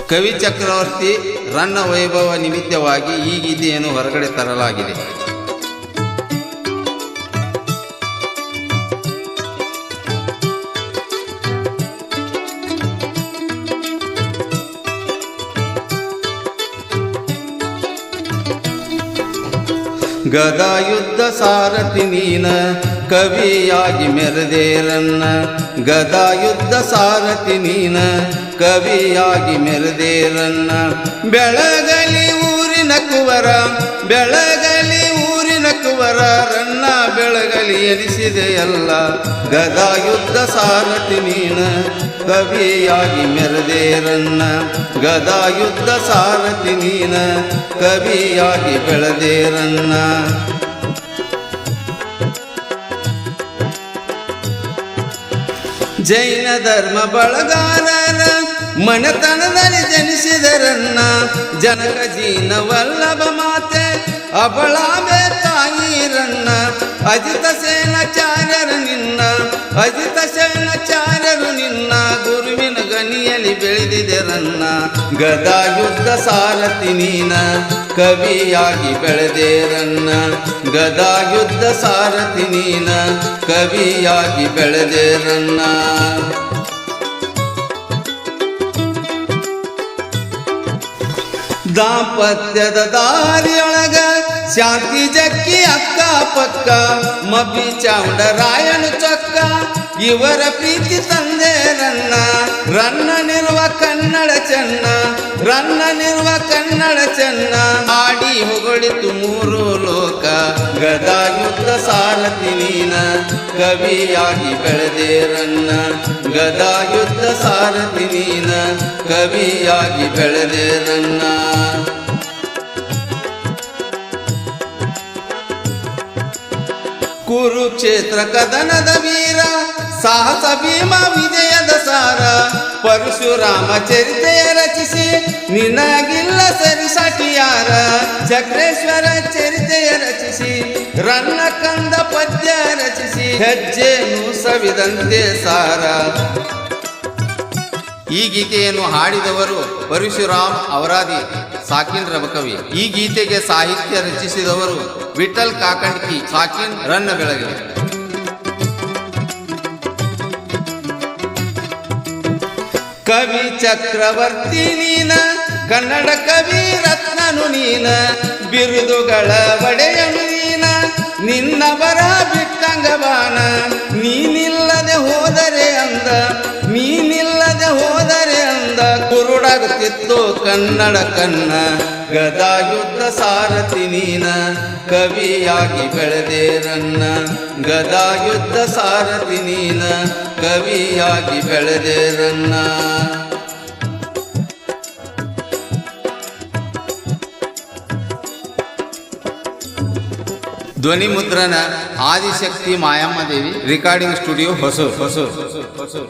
ಕವಿ ಚಕ್ರವರ್ತಿ ರನ್ನ ವೈಭವ ನಿಮಿತ್ತವಾಗಿ ಈ ಗೀತೆಯನ್ನು ಹೊರಗಡೆ ತರಲಾಗಿದೆ. ಗದಾಯುದ್ಧ ಸಾರಥಿ ನೀನ ಕವಿಯಾಗಿ ಮೆರೆದೇರನ್ನ, ಗದಾಯುದ್ಧ ಸಾರಥಿ ನೀನ ಕವಿಯಾಗಿ ಮೆರೆದೇರನ್ನ. ಬೆಳಗಲಿ ಊರಿನ ಕುವರ, ಬೆಳಗಲಿ ಊರಿನ ಕುವರ, ರನ್ನ ಬೆಳಗಲಿ ಎನಿಸಿದೆಯಲ್ಲ. ಗದಾಯುದ್ಧ ಸಾರಥಿ ನೀನ ಕವಿಯಾಗಿ ಮೆರೆದೇರನ್ನ, ಗದಾಯುದ್ಧ ಸಾರಥಿ ನೀನ ಕವಿಯಾಗಿ ಬೆಳೆದೇರನ್ನ. ಜೈನ ಧರ್ಮ ಬಳಗಾರರ ಮನೆತನದಲ್ಲಿ ಜನಿಸಿದರನ್ನ, ಜನಕ ಜೀನ ವಲ್ಲಭ ಮಾತೆ ಅಬಳಾಬೆ ತಾಯಿರನ್ನ. ಅಜಿತ ಸೇನಾಚಾರ್ಯರು ನಿನ್ನ, ಅಜಿತ ಸೇನಾಚಾರ್ಯರು ನಿನ್ನ ಗುರುವಿನ ಗನಿಯಲ್ಲಿ ಬೆಳೆದಿದೆರನ್ನ. ಗದಾಯುದ್ಧ ಸಾರಥಿ ನೀನ ಕವಿಯಾಗಿ ಬೆಳೆದೇರನ್ನ, ಗದಾಯುದ್ಧ ಸಾರಥಿ ನೀನ ಕವಿಯಾಗಿ ಬೆಳೆದೇರನ್ನ. ದಾಂಪತ್ಯದ ದಾರಿಯೊಳಗ ಶಾಂತಿ ಜಕ್ಕಿ ಅಕ್ಕ ಪಕ್ಕ, ಮಬ್ಬಿ ಚಾಮುಂಡರಾಯನು ಚೊಕ್ಕ ಇವರ ಪ್ರೀತಿ ತಂದೆ ರನ್ನ. ರನ್ನನಿರುವ ಕನ್ನಡ ಚೆನ್ನ, ರನ್ನನಿರುವ ಕನ್ನಡ ಚೆನ್ನ, ಆಡಿ ಹೊಗಳಿತು ಮೂರು ಲೋಕ. ಗದಾಯುದ್ಧ ಸಾರಥಿ ನೀನ ಕವಿಯಾಗಿ ಬೆಳೆದೇರನ್ನ, ಗದಾಯುದ್ಧ ಸಾರಥಿ ನೀನ ಕವಿಯಾಗಿ ಬೆಳೆದೇರನ್ನ. ಕುರುಕ್ಷೇತ್ರ ಕದನದ ವೀರ, ಸಾಹಸ ಭೀಮ ವಿಜಯದ ಸಾರ, ಪರಶುರಾಮ ಚರಿತೆಯ ರಚಿಸಿ ನಿನಗಿಲ್ಲ ಸರಿಸಾಟಿಯಾರ. ಚಕ್ರೇಶ್ವರ ಚರಿತೆಯ ರಚಿಸಿ ರನ್ನ ಕಂದ ಪದ್ಯ ರಚಿಸಿ, ಹೆಜ್ಜೆನು ಸವಿದಂತೆ ಸಾರ. ಈ ಗೀತೆಯನ್ನು ಹಾಡಿದವರು ಪರಶುರಾಮ್ ಅವರಾದಿ ಸಾಕಿನ್ ರಬಕವಿ. ಈ ಗೀತೆಗೆ ಸಾಹಿತ್ಯ ರಚಿಸಿದವರು ವಿಠಲ್ ಕಾಕಂಡ್ಕಿ, ಸಾಕಿನ್ ರನ್ನ ಬೆಳಗಲಿ. ಕವಿ ಚಕ್ರವರ್ತಿ ನೀನ, ಕನ್ನಡ ಕವಿ ರತ್ನನು ನೀನ, ಬಿರುದುಗಳ ಒಡೆಯನು ನೀನ, ನಿನ್ನ ಬರ ಬಿಟ್ಟಂಗಬಾನ. ನೀನಿಲ್ಲದೆ ಹೋದರೆ ಅಂದ, ನೀನಿಲ್ಲದೆ ಹೋದರೆ ಅಂದ, ಕುರುಡಾಗುತ್ತಿತ್ತು ಕನ್ನಡ ಕನ್ನ. ಗದಾಯುದ್ಧ ಸಾರಥಿ ನೀನ ಕವಿಯಾಗಿ ಬೆಳೆದೇರನ್ನ, ಗದಾಯುದ್ಧ ಸಾರಥಿ ನೀನ ಕವಿಯಾಗಿ ಬೆಳೆದೇರನ್ನ. ಧ್ವನಿ ಮುದ್ರಣ ಆದಿಶಕ್ತಿ ಮಾಯಮ್ಮ ದೇವಿ, ರೆಕಾರ್ಡಿಂಗ್ ಸ್ಟುಡಿಯೋ ಹೊಸೂರು.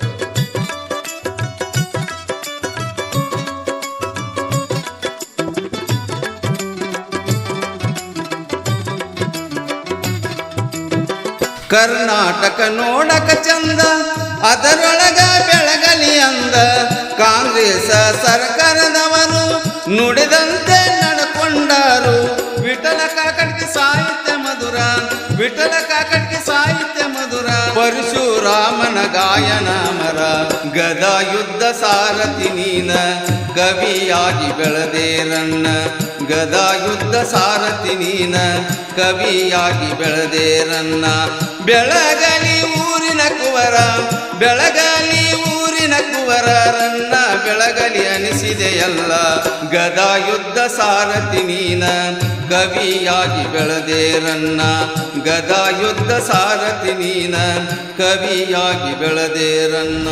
ಕರ್ನಾಟಕ ನೋಡಕ ಚಂದ, ಅದರೊಳಗ ಬೆಳಗಲಿ ಅಂದ. ಕಾಂಗ್ರೆಸ್ ಸರ್ಕಾರದವರು ನುಡಿದಂತೆ ನಡ್ಕೊಂಡಾರು. ವಿಠಲ ಕಾಕಡ್ಕಿ ಸಾಹಿತ್ಯ ಮಧುರ, ವಿಠಲ ಕಾಕಡ್ಕಿ ಸಾಹಿತ್ಯ ಮಧುರ, ಪರಶುರಾಮನ ಗಾಯನ ಮರ. ಗದಾಯುದ್ಧ ಸಾರಥಿ ನೀನ ಕವಿಯಾಗಿ ಬೆಳೆದೇರನ್ನ, ಗದಾಯುದ್ಧ ಸಾರಥಿ ನೀನ ಕವಿಯಾಗಿ ಬೆಳೆದೇರನ್ನ. ಬೆಳಗಲಿ ಊರಿನ ಕುವರ, ಬೆಳಗಲಿ ಊರಿನ ಕುವರ, ರನ್ನ ಬೆಳಗಲಿ ಅನಿಸಿದೆಯಲ್ಲ. ಗದಾಯುದ್ಧ ಸಾರಥಿ ನೀನ ಕವಿಯಾಗಿ ಬೆಳೆದೇರನ್ನ, ಗದಾಯುದ್ಧ ಸಾರಥಿ ನೀನ ಕವಿಯಾಗಿ ಬೆಳೆದೇರನ್ನ.